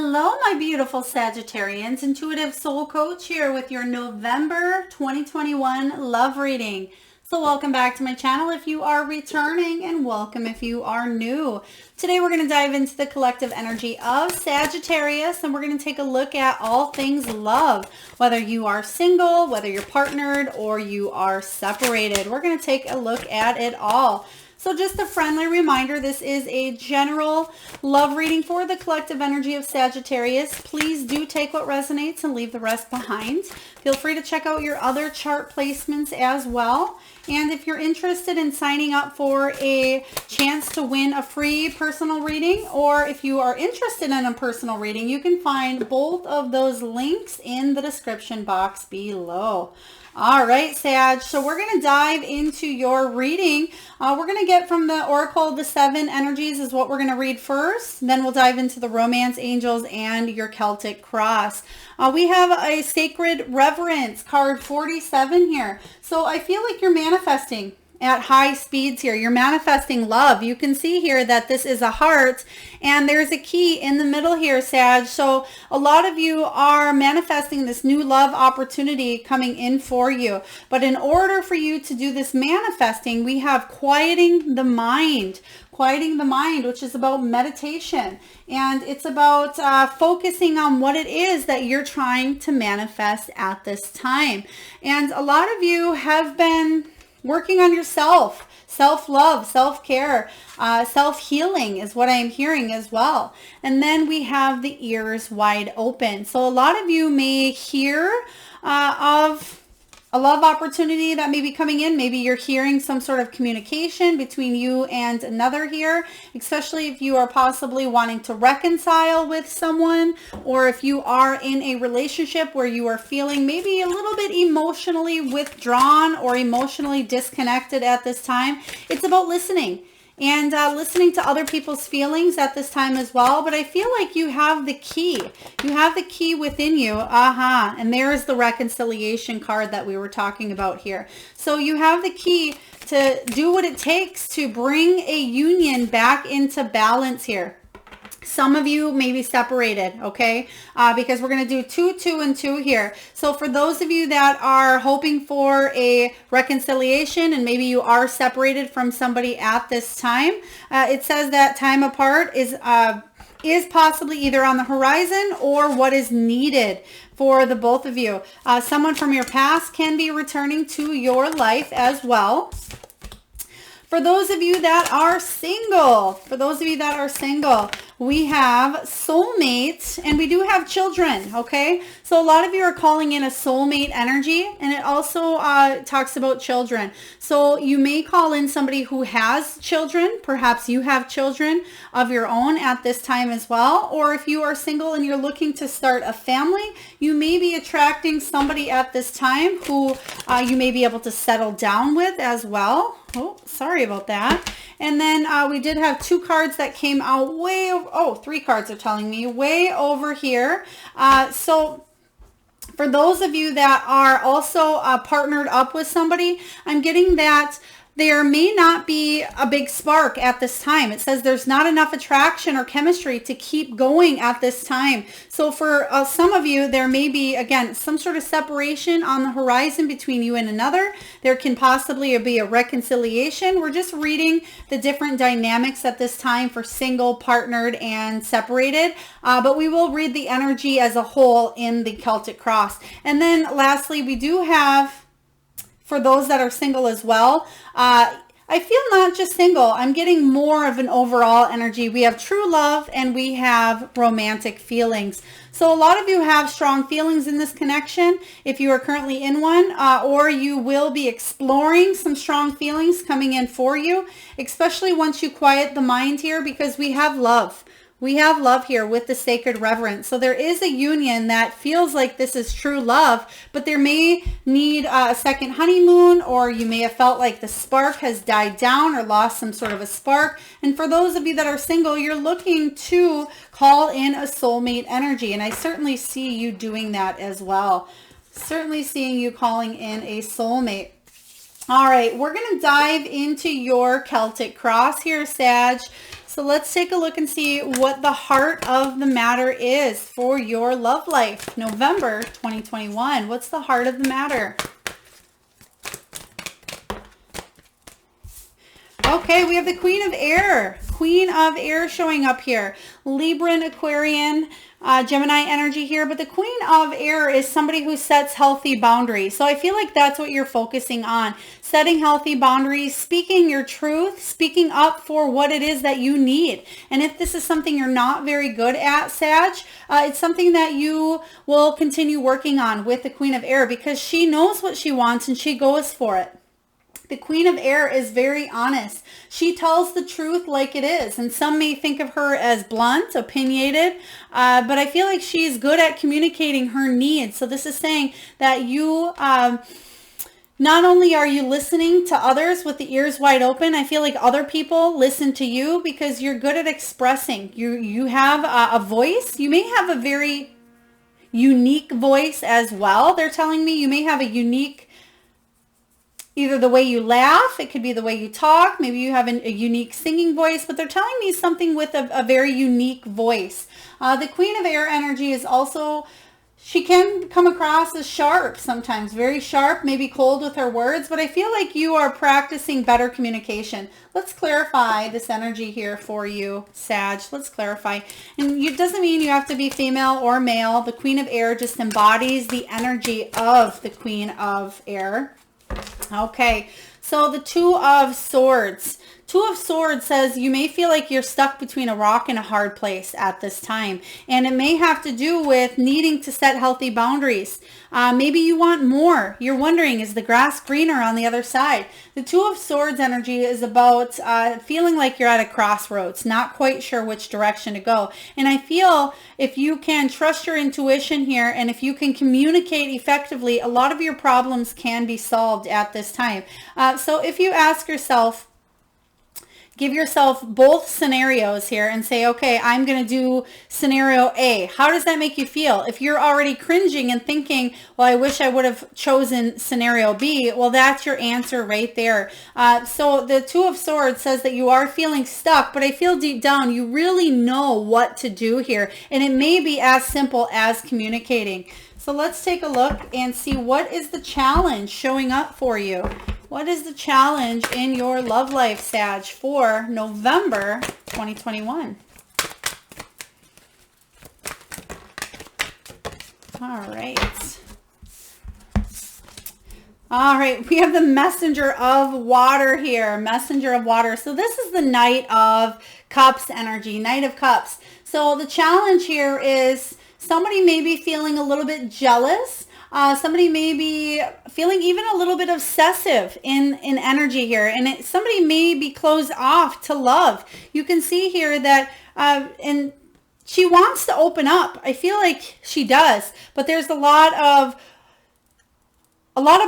Hello, my beautiful Sagittarians. Intuitive Soul Coach here with your November 2021 love reading. So welcome back to my channel if you are returning, and welcome if you are new. Today we're going to dive into the collective energy of Sagittarius, and we're going to take a look at all things love. Whether you are single, whether you're partnered, or you are separated. We're going to take a look at it all. So just a friendly reminder, this is a general love reading for the collective energy of Sagittarius. Please do take what resonates and leave the rest behind. Feel free to check out your other chart placements as well. And if you're interested in signing up for a chance to win a free personal reading, or if you are interested in a personal reading, you can find both of those links in the description box below. All right, Sag, so we're going to dive into your reading. We're going to get from the Oracle, the 7 energies is what we're going to read first. Then we'll dive into the Romance Angels and your Celtic Cross. We have a Sacred Reverence, card 47 here. So I feel like you're manifesting at high speeds here. You're manifesting love. You can see here that this is a heart, and there's a key in the middle here, Sag. So a lot of you are manifesting this new love opportunity coming in for you. But in order for you to do this manifesting, we have quieting the mind. Quieting the mind, which is about meditation, and it's about focusing on what it is that you're trying to manifest at this time. And a lot of you have been working on yourself, self-love, self-care, self-healing is what I'm hearing as well. And then we have the ears wide open. So a lot of you may hear of a love opportunity that may be coming in. Maybe you're hearing some sort of communication between you and another here, especially if you are possibly wanting to reconcile with someone, or if you are in a relationship where you are feeling maybe a little bit emotionally withdrawn or emotionally disconnected at this time. It's about listening. And listening to other people's feelings at this time as well. But I feel like you have the key. You have the key within you. And there is the reconciliation card that we were talking about here. So you have the key to do what it takes to bring a union back into balance here. Some of you may be separated, okay? Because we're going to do 2, 2, and 2 here. So for those of you that are hoping for a reconciliation, and maybe you are separated from somebody at this time, it says that time apart is possibly either on the horizon or what is needed for the both of you. Someone from your past can be returning to your life as well. For those of you that are single, we have soulmates, and we do have children, okay? So a lot of you are calling in a soulmate energy, and it also talks about children. So you may call in somebody who has children. Perhaps you have children of your own at this time as well. Or if you are single and you're looking to start a family, you may be attracting somebody at this time who you may be able to settle down with as well. Oh, sorry about that. And then we did have 2 cards that came out way over. Oh, 3 cards are telling me way over here. So for those of you that are also partnered up with somebody, I'm getting that there may not be a big spark at this time. It says there's not enough attraction or chemistry to keep going at this time. So for some of you, there may be, again, some sort of separation on the horizon between you and another. There can possibly be a reconciliation. We're just reading the different dynamics at this time for single, partnered, and separated. But we will read the energy as a whole in the Celtic Cross. And then lastly, we do have, for those that are single as well, I feel not just single. I'm getting more of an overall energy. We have true love and we have romantic feelings. So a lot of you have strong feelings in this connection if you are currently in one, or you will be exploring some strong feelings coming in for you, especially once you quiet the mind here, because we have love. We have love here with the Sacred Reverence. So there is a union that feels like this is true love, but there may need a second honeymoon, or you may have felt like the spark has died down or lost some sort of a spark. And for those of you that are single, you're looking to call in a soulmate energy. And I certainly see you doing that as well. Certainly seeing you calling in a soulmate. All right, we're going to dive into your Celtic Cross here, Sag. So let's take a look and see what the heart of the matter is for your love life. November 2021. What's the heart of the matter? Okay, we have the Queen of Air. Queen of Air showing up here. Libran, Aquarian, Gemini energy here. But the Queen of Air is somebody who sets healthy boundaries. So I feel like that's what you're focusing on. Setting healthy boundaries, speaking your truth, speaking up for what it is that you need. And if this is something you're not very good at, Sag, it's something that you will continue working on with the Queen of Air because she knows what she wants and she goes for it. The Queen of Air is very honest. She tells the truth like it is. And some may think of her as blunt, opinionated, but I feel like she's good at communicating her needs. So this is saying that you, not only are you listening to others with the ears wide open, I feel like other people listen to you because you're good at expressing. You have a voice. You may have a very unique voice as well. They're telling me you may have a unique, either the way you laugh, it could be the way you talk, maybe you have a unique singing voice, but they're telling me something with a very unique voice. The Queen of Air energy is also, she can come across as sharp sometimes, very sharp, maybe cold with her words, but I feel like you are practicing better communication. Let's clarify this energy here for you, Sag. Let's clarify. And it doesn't mean you have to be female or male. The Queen of Air just embodies the energy of the Queen of Air. Okay, so the Two of Swords. Two of Swords says you may feel like you're stuck between a rock and a hard place at this time. And it may have to do with needing to set healthy boundaries. Maybe you want more. You're wondering, is the grass greener on the other side? The Two of Swords energy is about feeling like you're at a crossroads, not quite sure which direction to go. And I feel if you can trust your intuition here and if you can communicate effectively, a lot of your problems can be solved at this time. So if you ask yourself, give yourself both scenarios here and say, okay, I'm going to do scenario A. How does that make you feel? If you're already cringing and thinking, well, I wish I would have chosen scenario B, well, that's your answer right there. So the Two of Swords says that you are feeling stuck, but I feel deep down you really know what to do here. And it may be as simple as communicating. So let's take a look and see what is the challenge showing up for you. What is the challenge in your love life, Sag, for November 2021? All right. All right, we have the Messenger of Water here. Messenger of Water. So this is the Knight of Cups energy, Knight of Cups. So the challenge here is somebody may be feeling a little bit jealous. Somebody may be feeling even a little bit obsessive in energy here. And somebody may be closed off to love. You can see here that, and she wants to open up. I feel like she does. But there's a lot of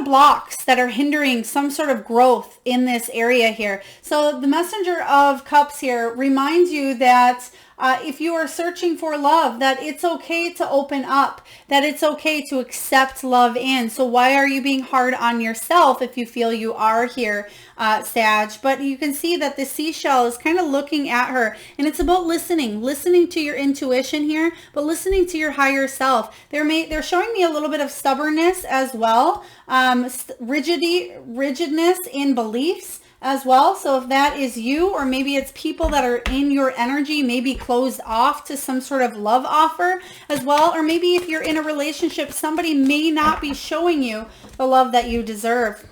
blocks that are hindering some sort of growth in this area here. So the Messenger of Cups here reminds you that if you are searching for love, that it's okay to open up, that it's okay to accept love in. So why are you being hard on yourself if you feel you are here, Sag? But you can see that the seashell is kind of looking at her, and it's about listening to your intuition here, but listening to your higher self. They're showing me a little bit of stubbornness as well, rigidness in beliefs as well. So if that is you, or maybe it's people that are in your energy, maybe closed off to some sort of love offer as well. Or maybe if you're in a relationship, somebody may not be showing you the love that you deserve.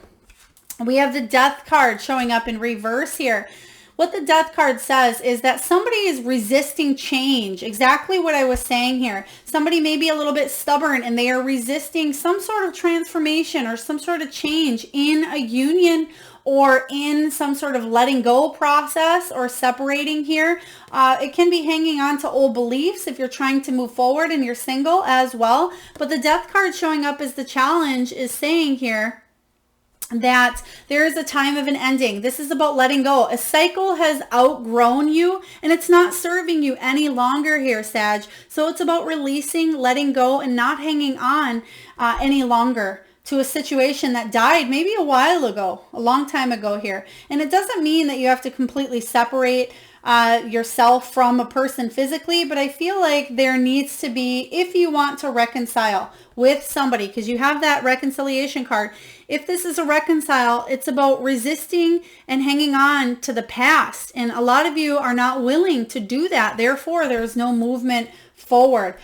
We have the Death card showing up in reverse here. What the Death card says is that somebody is resisting change. Exactly what I was saying here. Somebody may be a little bit stubborn and they are resisting some sort of transformation or some sort of change in a union or in some sort of letting go process or separating here. It can be hanging on to old beliefs if you're trying to move forward and you're single as well. But the Death card showing up as the challenge is saying here that there is a time of an ending. This is about letting go. A cycle has outgrown you and it's not serving you any longer here, Sag. So it's about releasing, letting go, and not hanging on any longer to a situation that died maybe a while ago, a long time ago here. And it doesn't mean that you have to completely separate yourself from a person physically, but I feel like there needs to be, if you want to reconcile with somebody, because you have that reconciliation card, if this is a reconcile, it's about resisting and hanging on to the past. And a lot of you are not willing to do that. Therefore, there's no movement forward.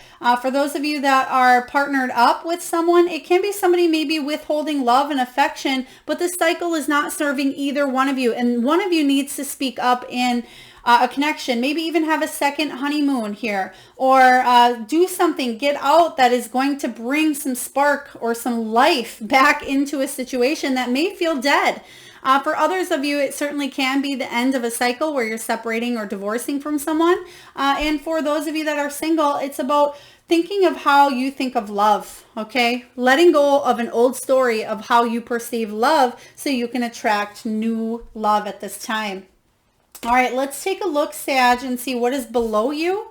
For those of you that are partnered up with someone, it can be somebody maybe withholding love and affection, but the cycle is not serving either one of you. And one of you needs to speak up in a connection, maybe even have a second honeymoon here, or do something, get out that is going to bring some spark or some life back into a situation that may feel dead. For others of you, it certainly can be the end of a cycle where you're separating or divorcing from someone. And for those of you that are single, it's about thinking of how you think of love, okay? Letting go of an old story of how you perceive love so you can attract new love at this time. All right, let's take a look, Sag, and see what is below you.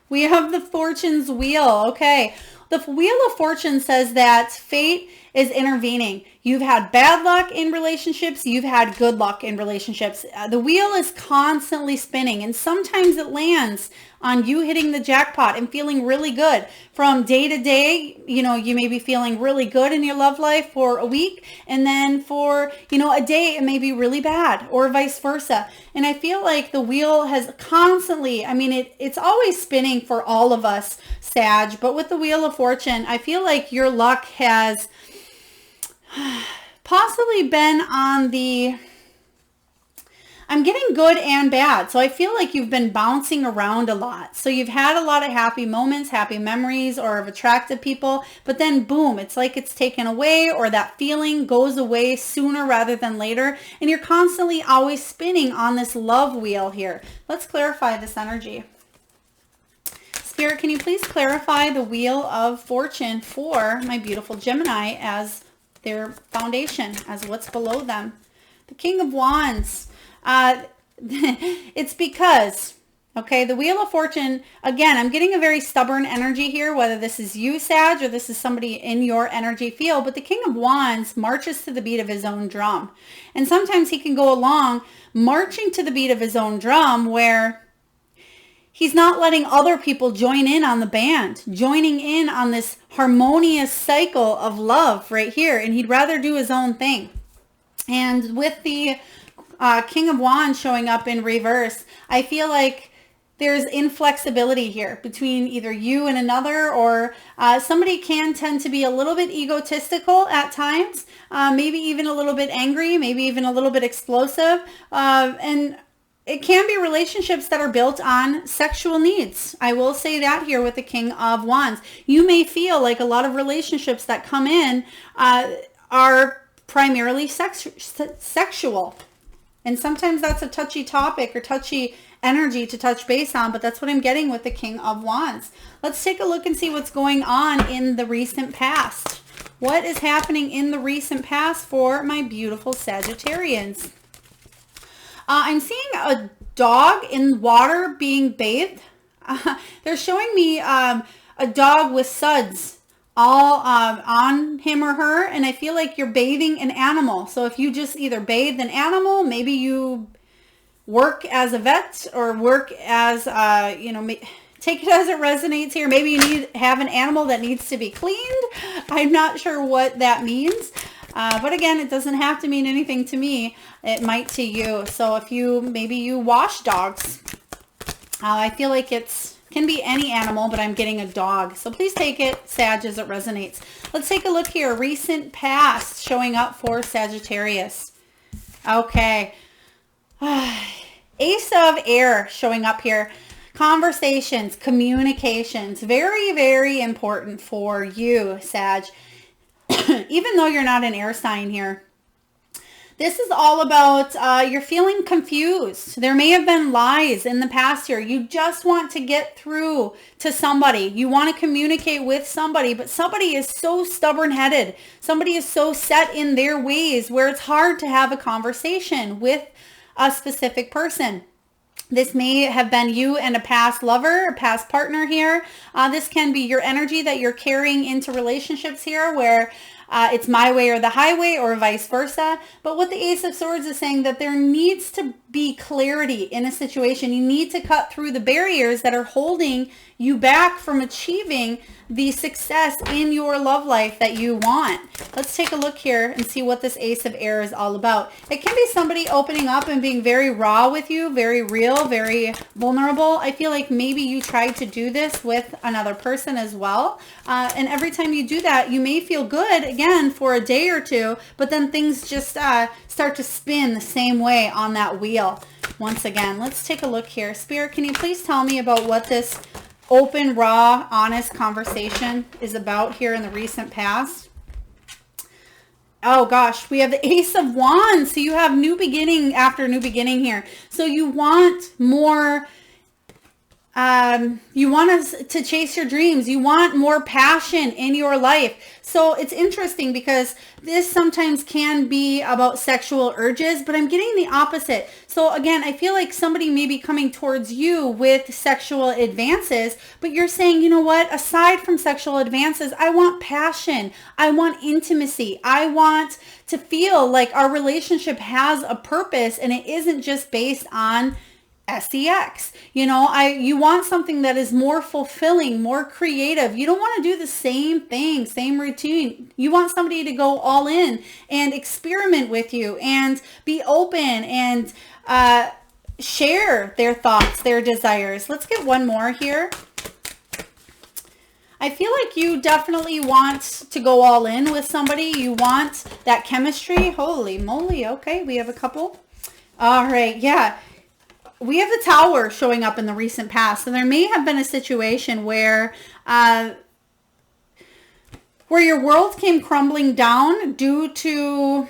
We have the Fortune's Wheel. Okay, the Wheel of Fortune says that fate is intervening. You've had bad luck in relationships. You've had good luck in relationships. The wheel is constantly spinning, and sometimes it lands on you hitting the jackpot and feeling really good. From day to day, you may be feeling really good in your love life for a week, and then for, a day it may be really bad, or vice versa. And I feel like the wheel has constantly, it's always spinning for all of us, Sag, but with the Wheel of Fortune, I feel like your luck has possibly been on the, I'm getting good and bad. So I feel like you've been bouncing around a lot. So you've had a lot of happy moments, happy memories, or of attractive people, but then boom, it's like it's taken away, or that feeling goes away sooner rather than later. And you're constantly always spinning on this love wheel here. Let's clarify this energy. Spirit, can you please clarify the Wheel of Fortune for my beautiful Gemini as their foundation, as what's below them? The King of Wands. It's because, okay, the Wheel of Fortune, again, I'm getting a very stubborn energy here, whether this is you, Sag, or this is somebody in your energy field, but the King of Wands marches to the beat of his own drum. And sometimes he can go along marching to the beat of his own drum where he's not letting other people join in on the band, joining in on this harmonious cycle of love right here. And he'd rather do his own thing. And with the King of Wands showing up in reverse, I feel like there's inflexibility here between either you and another, or somebody can tend to be a little bit egotistical at times, maybe even a little bit angry, maybe even a little bit explosive. And it can be relationships that are built on sexual needs. I will say that here with the King of Wands. You may feel like a lot of relationships that come in are primarily sexual. And sometimes that's a touchy topic or touchy energy to touch base on, but that's what I'm getting with the King of Wands. Let's take a look and see what's going on in the recent past. What is happening in the recent past for my beautiful Sagittarians? I'm seeing a dog in water being bathed. They're showing me a dog with suds all on him or her, and I feel like you're bathing an animal. So if you just either bathe an animal, maybe you work as a vet or work as, take it as it resonates here. Maybe you have an animal that needs to be cleaned. I'm not sure what that means. But again, it doesn't have to mean anything to me. It might to you. So if maybe you wash dogs, I feel like can be any animal, but I'm getting a dog. So please take it, Sag, as it resonates. Let's take a look here. Recent past showing up for Sagittarius. Okay. Ace of Air showing up here. Conversations, communications, very, very important for you, Sag. Even though you're not an air sign here, this is all about you're feeling confused. There may have been lies in the past here. You just want to get through to somebody. You want to communicate with somebody, but somebody is so stubborn-headed. Somebody is so set in their ways where it's hard to have a conversation with a specific person. This may have been you and a past lover, a past partner here. This can be your energy that you're carrying into relationships here where it's my way or the highway or vice versa. But what the Ace of Swords is saying that there needs to be clarity in a situation. You need to cut through the barriers that are holding you back from achieving the success in your love life that you want. Let's take a look here and see what this Ace of Air is all about. It can be somebody opening up and being very raw with you, very real, very vulnerable. I feel like maybe you tried to do this with another person as well. And every time you do that, you may feel good again for a day or two, but then things just start to spin the same way on that wheel. Once again, let's take a look here. Spirit, can you please tell me about what this open, raw, honest conversation is about here in the recent past? Oh gosh, we have the Ace of Wands. So you have new beginning after new beginning here. So you want more, you want to chase your dreams. You want more passion in your life. So it's interesting because this sometimes can be about sexual urges, but I'm getting the opposite. So again, I feel like somebody may be coming towards you with sexual advances, but you're saying, you know what, aside from sexual advances, I want passion. I want intimacy. I want to feel like our relationship has a purpose and it isn't just based on sex. You know, you want something that is more fulfilling, more creative. You don't want to do the same thing, same routine. You want somebody to go all in and experiment with you and be open and share their thoughts, their desires. Let's get one more here. I feel like you definitely want to go all in with somebody. You want that chemistry. Holy moly. Okay, we have a couple. All right, yeah. We have the Tower showing up in the recent past, and there may have been a situation where your world came crumbling down due to,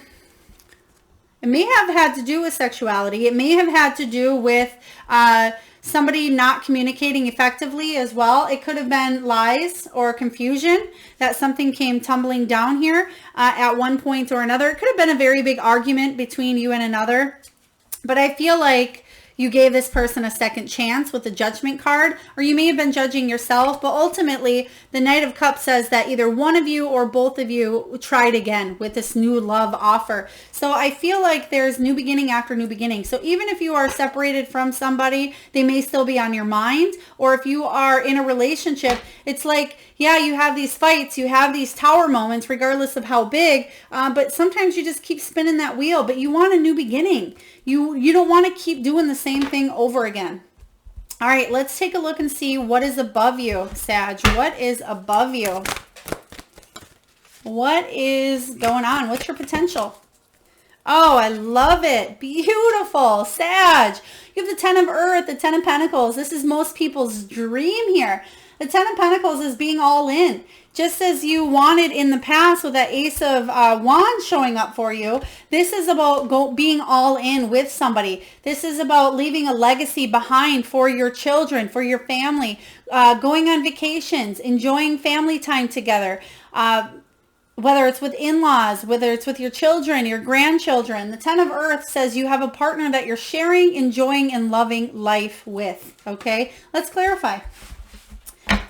it may have had to do with sexuality. It may have had to do with somebody not communicating effectively as well. It could have been lies or confusion that something came tumbling down here at one point or another. It could have been a very big argument between you and another, but I feel like you gave this person a second chance with the Judgment card, or you may have been judging yourself, but ultimately the Knight of Cups says that either one of you or both of you tried again with this new love offer. So I feel like there's new beginning after new beginning. So even if you are separated from somebody, they may still be on your mind, or if you are in a relationship, it's like, yeah, you have these fights, you have these tower moments, regardless of how big, but sometimes you just keep spinning that wheel, but you want a new beginning. You don't want to keep doing the same thing over again. All right, let's take a look and see what is above you, Sag. What is above you? What is going on? What's your potential? Oh, I love it. Beautiful. Sag. You have the Ten of Earth, the Ten of Pentacles. This is most people's dream here. The Ten of Pentacles is being all in. Just as you wanted in the past with that Ace of Wands showing up for you, this is about being all in with somebody. This is about leaving a legacy behind for your children, for your family, going on vacations, enjoying family time together, whether it's with in-laws, whether it's with your children, your grandchildren. The Ten of Earth says you have a partner that you're sharing, enjoying, and loving life with. Okay, let's clarify.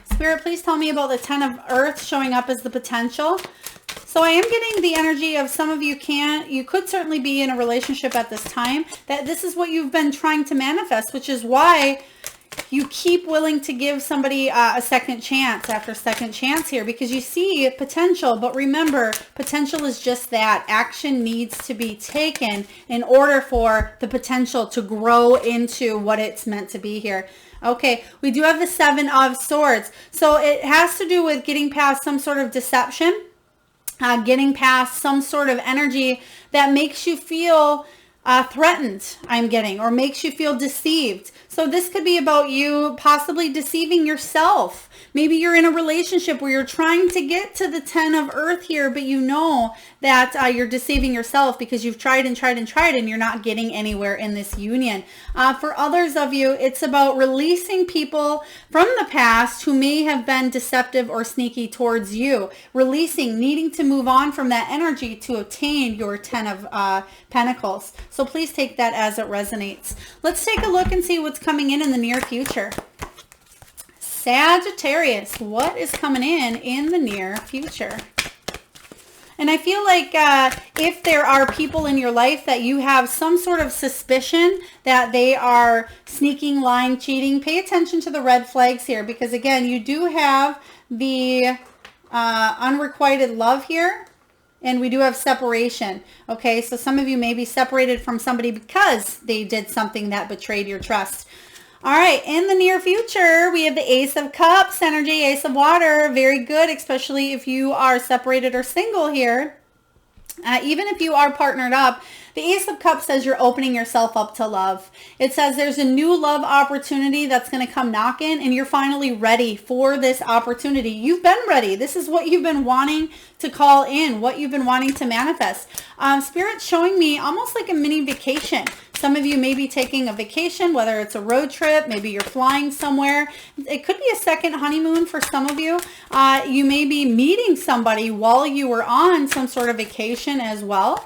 Spirit, please tell me about the Ten of Earth showing up as the potential. So I am getting the energy of some of you could certainly be in a relationship at this time, that this is what you've been trying to manifest, which is why you keep willing to give somebody a second chance after second chance here, because you see potential. But remember, potential is just that. Action needs to be taken in order for the potential to grow into what it's meant to be here. Okay, we do have the Seven of Swords. So it has to do with getting past some sort of deception, getting past some sort of energy that makes you feel threatened, I'm getting, or makes you feel deceived. So this could be about you possibly deceiving yourself. Maybe you're in a relationship where you're trying to get to the Ten of Earth here, but you know that you're deceiving yourself because you've tried and tried and tried and you're not getting anywhere in this union. For others of you, it's about releasing people from the past who may have been deceptive or sneaky towards you. Releasing, needing to move on from that energy to obtain your Ten of Pentacles. So please take that as it resonates. Let's take a look and see what's coming in the near future. Sagittarius, what is coming in the near future? And I feel like if there are people in your life that you have some sort of suspicion that they are sneaking, lying, cheating, pay attention to the red flags here, because again, you do have the unrequited love here, and we do have separation. Okay, so some of you may be separated from somebody because they did something that betrayed your trust. All right, in the near future, we have the Ace of Cups energy, Ace of Water. Very good, especially if you are separated or single here. Even if you are partnered up, the Ace of Cups says you're opening yourself up to love. It says there's a new love opportunity that's going to come knocking, and you're finally ready for this opportunity. You've been ready. This is what you've been wanting to call in, what you've been wanting to manifest. Spirit's showing me almost like a mini vacation. Some of you may be taking a vacation, whether it's a road trip, maybe you're flying somewhere. It could be a second honeymoon for some of you. You may be meeting somebody while you were on some sort of vacation as well.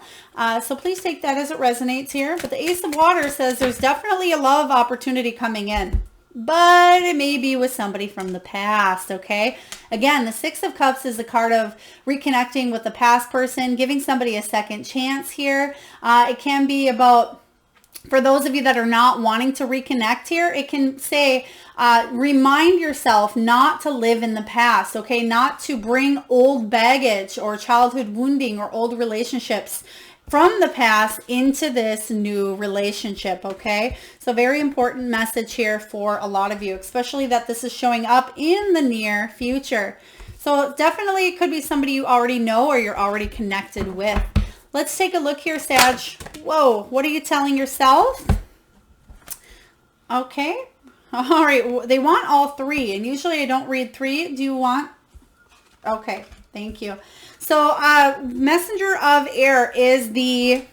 So please take that as it resonates here. But the Ace of Water says there's definitely a love opportunity coming in, but it may be with somebody from the past, okay? Again, the Six of Cups is the card of reconnecting with the past person, giving somebody a second chance here. It can be about, for those of you that are not wanting to reconnect here, it can say, remind yourself not to live in the past, okay? Not to bring old baggage or childhood wounding or old relationships from the past into this new relationship, okay? So very important message here for a lot of you, especially that this is showing up in the near future. So definitely it could be somebody you already know or you're already connected with. Let's take a look here, Sag. Whoa, what are you telling yourself? Okay. All right, they want all three, and usually I don't read three. Do you want? Okay, thank you. So Messenger of Air is the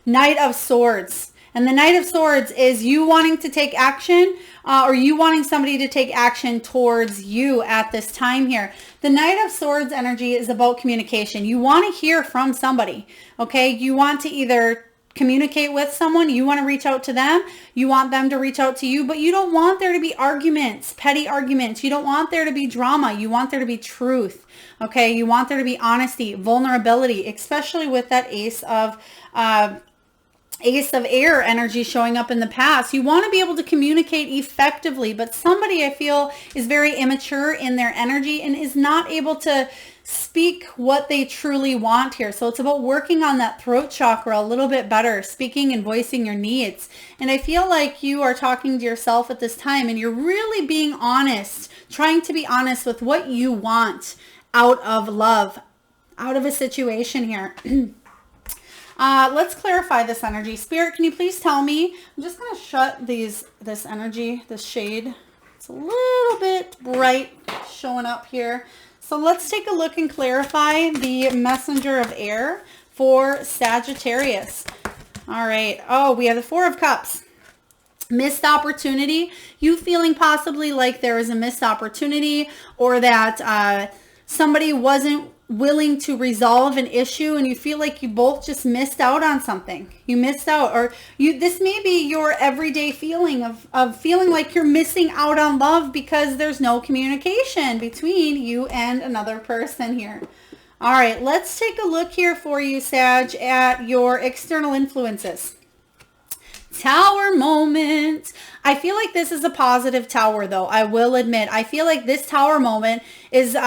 Knight of Swords. And the Knight of Swords is you wanting to take action or you wanting somebody to take action towards you at this time here. The Knight of Swords energy is about communication. You want to hear from somebody, okay? You want to either communicate with someone, you want to reach out to them, you want them to reach out to you, but you don't want there to be arguments, petty arguments. You don't want there to be drama. You want there to be truth, okay? You want there to be honesty, vulnerability, especially with that Ace of Air energy showing up in the past. You want to be able to communicate effectively, but somebody I feel is very immature in their energy and is not able to speak what they truly want here. So it's about working on that throat chakra a little bit better, speaking and voicing your needs. And I feel like you are talking to yourself at this time and you're really being honest, trying to be honest with what you want out of love, out of a situation here. Let's clarify this energy. Spirit, can you please tell me? I'm just going to shut this energy, this shade. It's a little bit bright showing up here. So let's take a look and clarify the Messenger of Air for Sagittarius. All right. Oh, we have the Four of Cups. Missed opportunity. You feeling possibly like there is a missed opportunity or that somebody wasn't willing to resolve an issue and you feel like you both just missed out on something. You missed out, or this may be your everyday feeling of feeling like you're missing out on love because there's no communication between you and another person here. All right, let's take a look here for you, Sag, at your external influences. Tower moment. I feel like this is a positive tower, though. I will admit, I feel like this tower moment is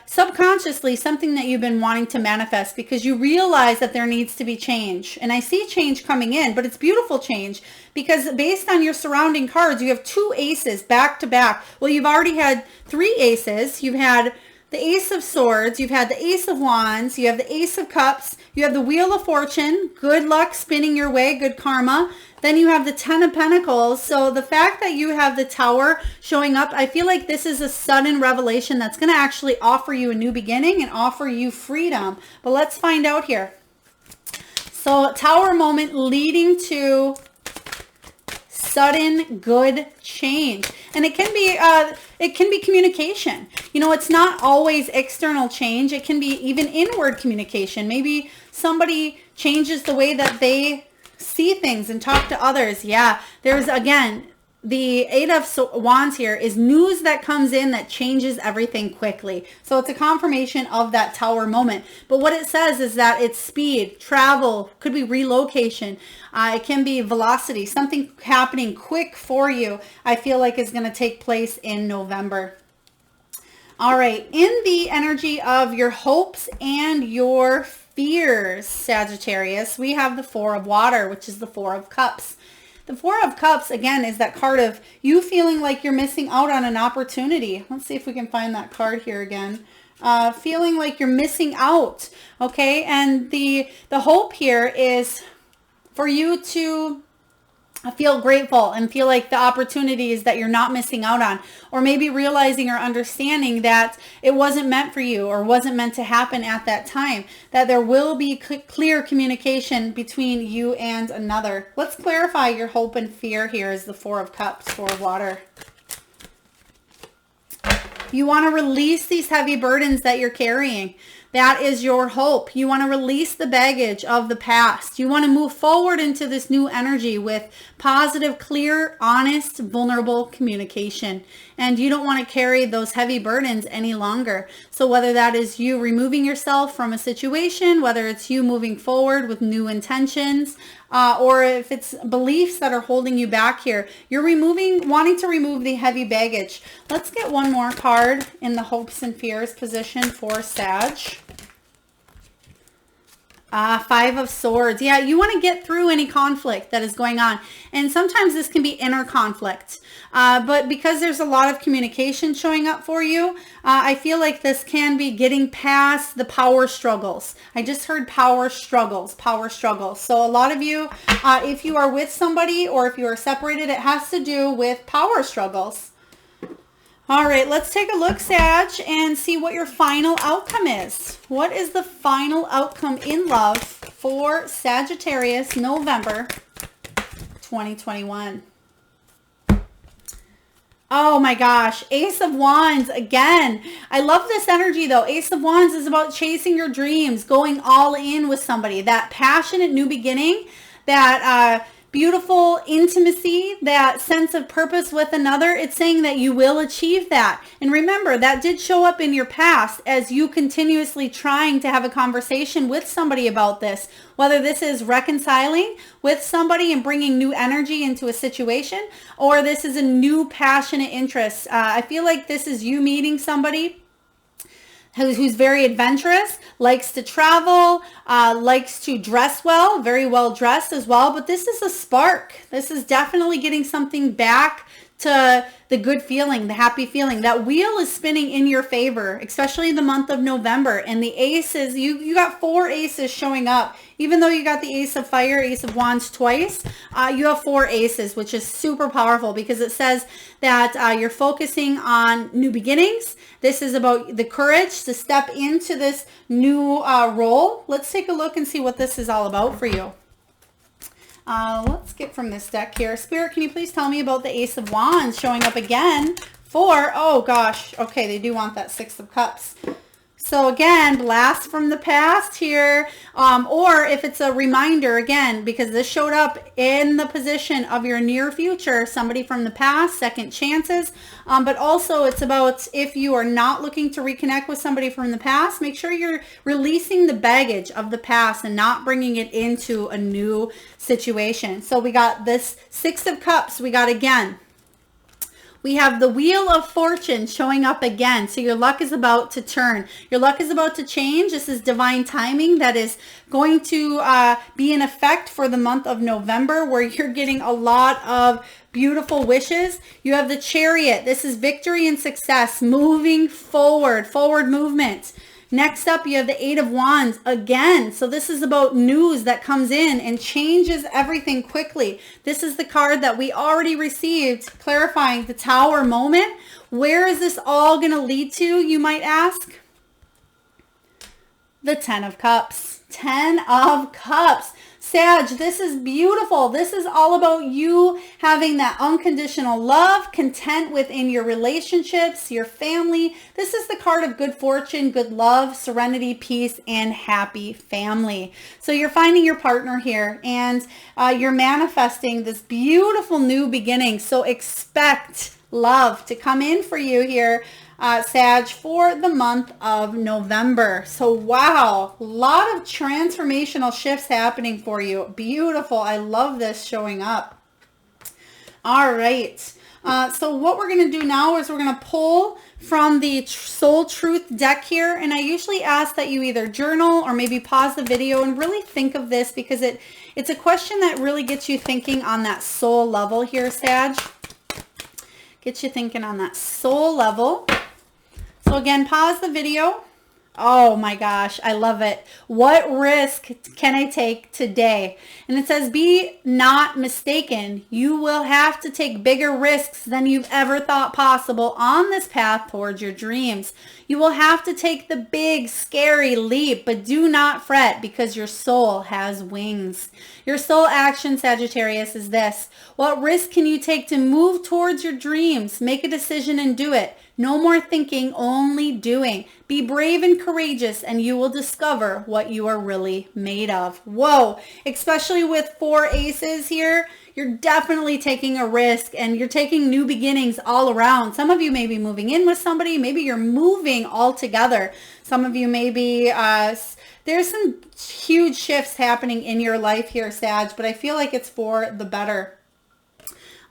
subconsciously something that you've been wanting to manifest because you realize that there needs to be change. And I see change coming in, but it's beautiful change because based on your surrounding cards, you have two aces back to back. Well, you've already had three aces. You've had the Ace of Swords, you've had the Ace of Wands, you have the Ace of Cups, you have the Wheel of Fortune, good luck spinning your way, good karma. Then you have the Ten of Pentacles. So the fact that you have the Tower showing up, I feel like this is a sudden revelation that's going to actually offer you a new beginning and offer you freedom. But let's find out here. So Tower moment leading to sudden good change, and it can be communication. You know, it's not always external change. It can be even inward communication. Maybe somebody changes the way that they see things and talk to others. Yeah, there's again the Eight of Wands here is news that comes in that changes everything quickly. So it's a confirmation of that Tower moment. But what it says is that it's speed, travel, could be relocation. It can be velocity, something happening quick for you, I feel like is going to take place in November. All right, in the energy of your hopes and your fears, Sagittarius, we have the Four of Water, which is the Four of Cups. The Four of Cups, again, is that card of you feeling like you're missing out on an opportunity. Let's see if we can find that card here again. Feeling like you're missing out, okay? And the hope here is for you to feel grateful and feel like the opportunities that you're not missing out on, or maybe realizing or understanding that it wasn't meant for you or wasn't meant to happen at that time, that there will be clear communication between you and another. Let's clarify your hope and fear here is the Four of Cups, Four of Water. You want to release these heavy burdens that you're carrying. That is your hope. You want to release the baggage of the past. You want to move forward into this new energy with positive, clear, honest, vulnerable communication. And you don't want to carry those heavy burdens any longer. So whether that is you removing yourself from a situation, whether it's you moving forward with new intentions, or if it's beliefs that are holding you back here, you're wanting to remove the heavy baggage. Let's get one more card in the hopes and fears position for Sag. Five of Swords. Yeah, you want to get through any conflict that is going on. And sometimes this can be inner conflict. But because there's a lot of communication showing up for you, I feel like this can be getting past the power struggles. I just heard power struggles. So a lot of you, if you are with somebody or if you are separated, it has to do with power struggles. All right, let's take a look, Sag, and see what your final outcome is. What is the final outcome in love for Sagittarius, November 2021? Oh my gosh, Ace of Wands again. I love this energy though. Ace of Wands is about chasing your dreams, going all in with somebody. That passionate new beginning, that beautiful intimacy, that sense of purpose with another. It's saying that you will achieve that. And remember, that did show up in your past as you continuously trying to have a conversation with somebody about this. Whether this is reconciling with somebody and bringing new energy into a situation, or this is a new passionate interest. I feel like this is you meeting somebody who's very adventurous, likes to travel, likes to dress well, very well dressed as well. But this is a spark. This is definitely getting something back to the good feeling, the happy feeling. That wheel is spinning in your favor, especially in the month of November. And the aces, you got 4 aces showing up. Even though you got the Ace of Fire, Ace of Wands twice, you have 4 aces, which is super powerful because it says that you're focusing on new beginnings. This is about the courage to step into this new role. Let's take a look and see what this is all about for you. Let's get from this deck here. Spirit, can you please tell me about the Ace of Wands showing up again for, oh gosh, okay, they do want that Six of Cups. So again, blast from the past here, or if it's a reminder, again, because this showed up in the position of your near future, somebody from the past, second chances, but also it's about if you are not looking to reconnect with somebody from the past, make sure you're releasing the baggage of the past and not bringing it into a new situation. So we got this Six of Cups, we got again. We have the Wheel of Fortune showing up again. So your luck is about to turn. Your luck is about to change. This is divine timing that is going to be in effect for the month of November, where you're getting a lot of beautiful wishes. You have the Chariot. This is victory and success, moving forward, forward movement. Next up, you have the Eight of Wands again. So this is about news that comes in and changes everything quickly. This is the card that we already received, clarifying the Tower moment. Where is this all going to lead to, you might ask? The Ten of Cups. 10 of Cups. Sag, this is beautiful. This is all about you having that unconditional love, content within your relationships, your family. This is the card of good fortune, good love, serenity, peace, and happy family. So you're finding your partner here, and you're manifesting this beautiful new beginning. So expect love to come in for you here, Sag, for the month of November. So wow, a lot of transformational shifts happening for you. Beautiful. I love this showing up. All right. So what we're going to do now is we're going to pull from the Soul Truth deck here. And I usually ask that you either journal or maybe pause the video and really think of this, because it's a question that really gets you thinking on that soul level here, Sag. Gets you thinking on that soul level. So again, pause the video. Oh my gosh, I love it. What risk can I take today? And it says, be not mistaken. You will have to take bigger risks than you've ever thought possible on this path towards your dreams. You will have to take the big, scary leap, but do not fret, because your soul has wings. Your soul action, Sagittarius, is this. What risk can you take to move towards your dreams? Make a decision and do it. No more thinking, only doing. Be brave and courageous, and you will discover what you are really made of. Whoa, especially with 4 aces here, you're definitely taking a risk, and you're taking new beginnings all around. Some of you may be moving in with somebody. Maybe you're moving all together. Some of you may be, there's some huge shifts happening in your life here, Sag, but I feel like it's for the better.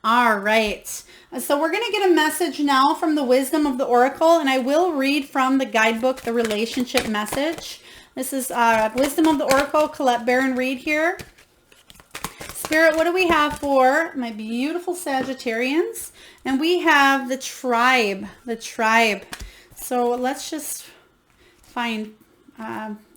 All right. So we're going to get a message now from the Wisdom of the Oracle, and I will read from the guidebook, The Relationship Message. This is Wisdom of the Oracle, Collette Baron-Reid here. Spirit, what do we have for my beautiful Sagittarians? And we have the tribe, So let's just find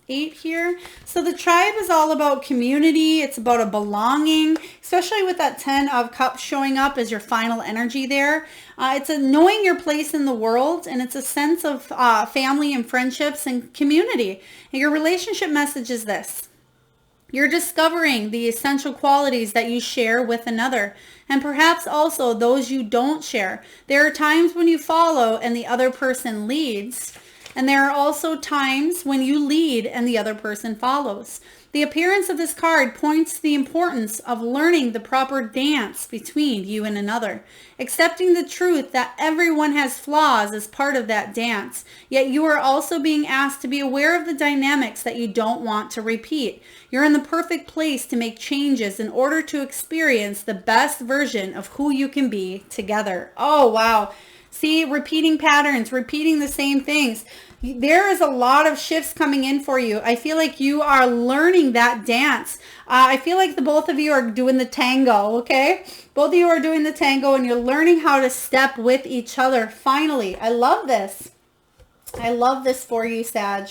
8 here. So the tribe is all about community. It's about a belonging, especially with that 10 of Cups showing up as your final energy there. It's a knowing your place in the world, and it's a sense of family and friendships and community. And your relationship message is this. You're discovering the essential qualities that you share with another, and perhaps also those you don't share. There are times when you follow and the other person leads, and there are also times when you lead and the other person follows. The appearance of this card points to the importance of learning the proper dance between you and another. Accepting the truth that everyone has flaws is part of that dance, yet you are also being asked to be aware of the dynamics that you don't want to repeat. You're in the perfect place to make changes in order to experience the best version of who you can be together. Oh, wow. See, repeating patterns, repeating the same things. There is a lot of shifts coming in for you. I feel like you are learning that dance. I feel like the both of you are doing the tango, okay? Both of you are doing the tango, and you're learning how to step with each other. Finally, I love this. I love this for you, Sag.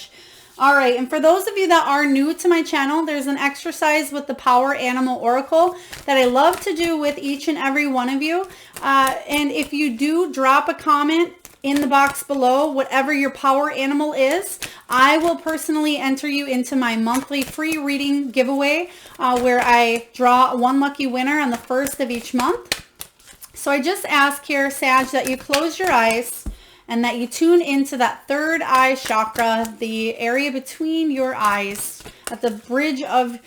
All right, and for those of you that are new to my channel, there's an exercise with the Power Animal Oracle that I love to do with each and every one of you. And if you do drop a comment in the box below, whatever your power animal is, I will personally enter you into my monthly free reading giveaway where I draw one lucky winner on the 1st of each month. So I just ask here, Sag, that you close your eyes and that you tune into that third eye chakra, the area between your eyes, at the bridge of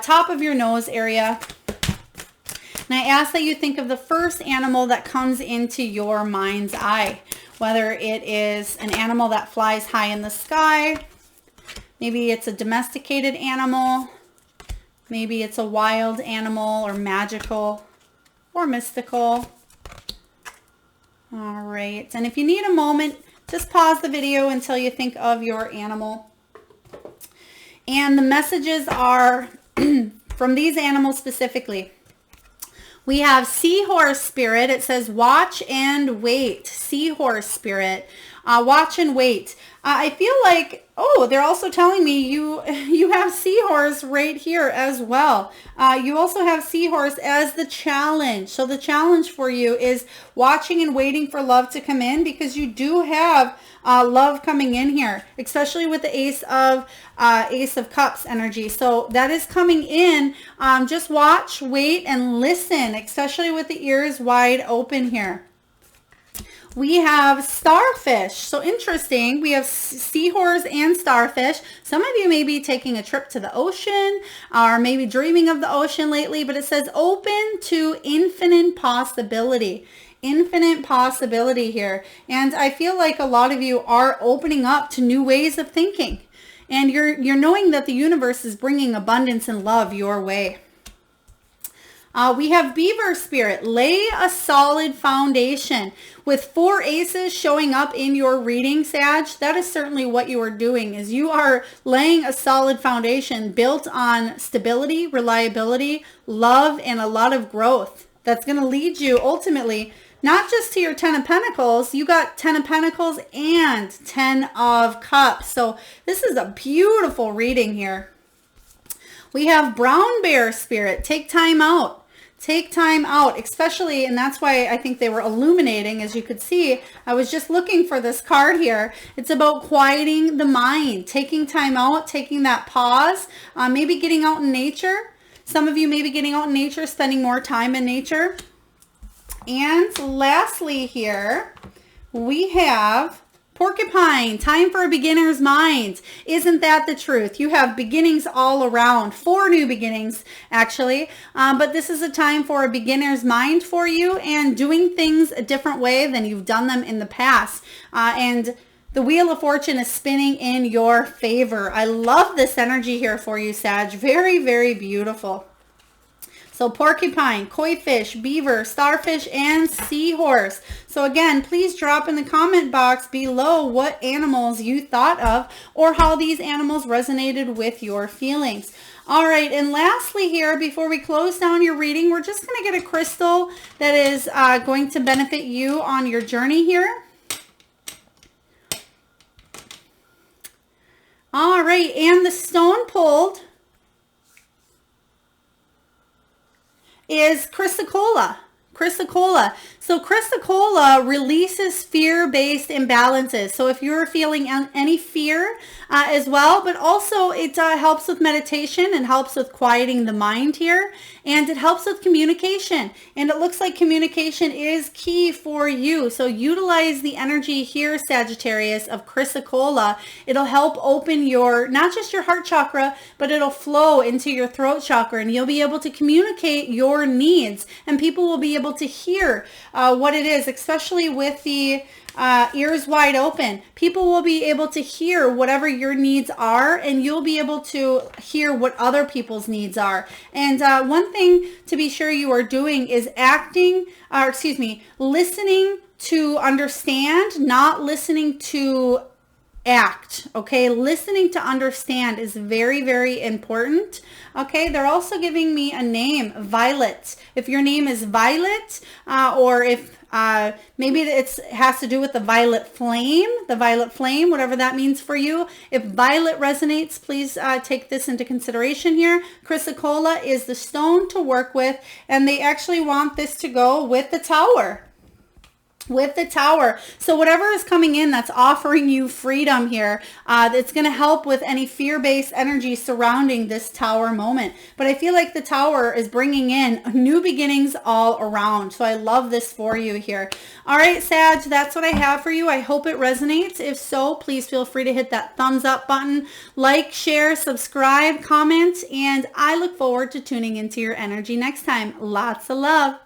top of your nose area. And I ask that you think of the first animal that comes into your mind's eye, whether it is an animal that flies high in the sky, maybe it's a domesticated animal, maybe it's a wild animal or magical or mystical. All right, and if you need a moment, just pause the video until you think of your animal. And the messages are from these animals specifically. We have Seahorse Spirit. It says, watch and wait. Seahorse Spirit. Watch and wait. I feel like, oh, they're also telling me you have Seahorse right here as well. You also have Seahorse as the challenge. So the challenge for you is watching and waiting for love to come in, because you do have love coming in here, especially with the Ace of Cups energy. So that is coming in. Just watch, wait, and listen, especially with the ears wide open here. We have starfish. So interesting. We have seahorse and starfish. Some of you may be taking a trip to the ocean or maybe dreaming of the ocean lately, but it says open to infinite possibility. Infinite possibility here. And I feel like a lot of you are opening up to new ways of thinking. And you're knowing that the universe is bringing abundance and love your way. We have Beaver Spirit. Lay a solid foundation. With 4 aces showing up in your reading, Sag, that is certainly what you are doing, is you are laying a solid foundation built on stability, reliability, love, and a lot of growth. That's going to lead you ultimately not just to your 10 of Pentacles. You got 10 of Pentacles and 10 of Cups. So this is a beautiful reading here. We have Brown Bear Spirit. Take time out. Take time out, especially, and that's why I think they were illuminating. As you could see, I was just looking for this card here. It's about quieting the mind, taking time out, taking that pause, maybe getting out in nature. Some of you may be getting out in nature, spending more time in nature. And lastly here, we have Porcupine, time for a beginner's mind. Isn't that the truth? You have beginnings all around. 4 new beginnings, actually. But this is a time for a beginner's mind for you and doing things a different way than you've done them in the past. And the Wheel of Fortune is spinning in your favor. I love this energy here for you, Sag. Very, very beautiful. So porcupine, koi fish, beaver, starfish, and seahorse. So again, please drop in the comment box below what animals you thought of or how these animals resonated with your feelings. All right, and lastly here, before we close down your reading, we're just going to get a crystal that is going to benefit you on your journey here. All right, and the stone pulled is chrysocolla. Chrysocolla. So chrysocolla releases fear-based imbalances. So if you're feeling any fear as well, but also it helps with meditation and helps with quieting the mind here. And it helps with communication. And it looks like communication is key for you. So utilize the energy here, Sagittarius, of chrysocolla. It'll help open your, not just your heart chakra, but it'll flow into your throat chakra. And you'll be able to communicate your needs. And people will be able to hear what it is, especially with the ears wide open. People will be able to hear whatever your needs are, and you'll be able to hear what other people's needs are. And one thing to be sure you are doing is listening to understand, not listening to act. Okay, listening to understand is very, very important. Okay, they're also giving me a name, Violet. If your name is Violet, or if maybe it has to do with the violet flame, whatever that means for you. If violet resonates, please take this into consideration here. Chrysocolla is the stone to work with, and they actually want this to go with the tower. With the tower. So whatever is coming in that's offering you freedom here, it's going to help with any fear-based energy surrounding this tower moment. But I feel like the tower is bringing in new beginnings all around. So I love this for you here. All right, Sag, that's what I have for you. I hope it resonates. If so, please feel free to hit that thumbs up button, like, share, subscribe, comment, and I look forward to tuning into your energy next time. Lots of love.